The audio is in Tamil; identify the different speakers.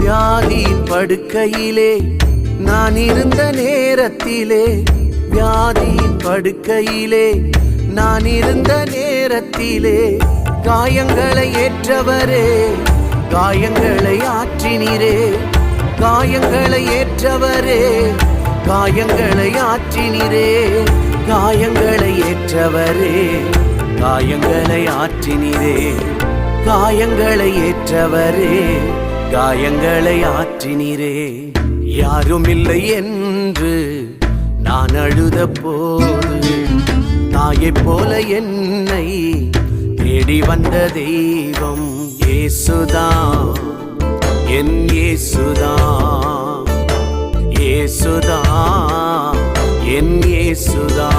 Speaker 1: வியாதி படுக்கையிலே நான் இருந்த நேரத்திலே, வியாதி படுக்கையிலே நான் இருந்த நேரத்திலே, காயங்களை ஏற்றவரே, காயங்களை ஆற்றினீரே, காயங்களை ஏற்றவரே, காயங்களை ஆற்றினீரே, காயங்களை ஏற்றவரே, காயங்களை ஆற்றினீரே, காயங்களை ஏற்றவரே, காயங்களை ஆற்றினீரே. யாரும் இல்லை என்று நான் அழுத போது, தாயைப் போல என்னை தேடி வந்த தெய்வம் இயேசுதான், என் இயேசுதான், இயேசுதான், என் இயேசுதான்.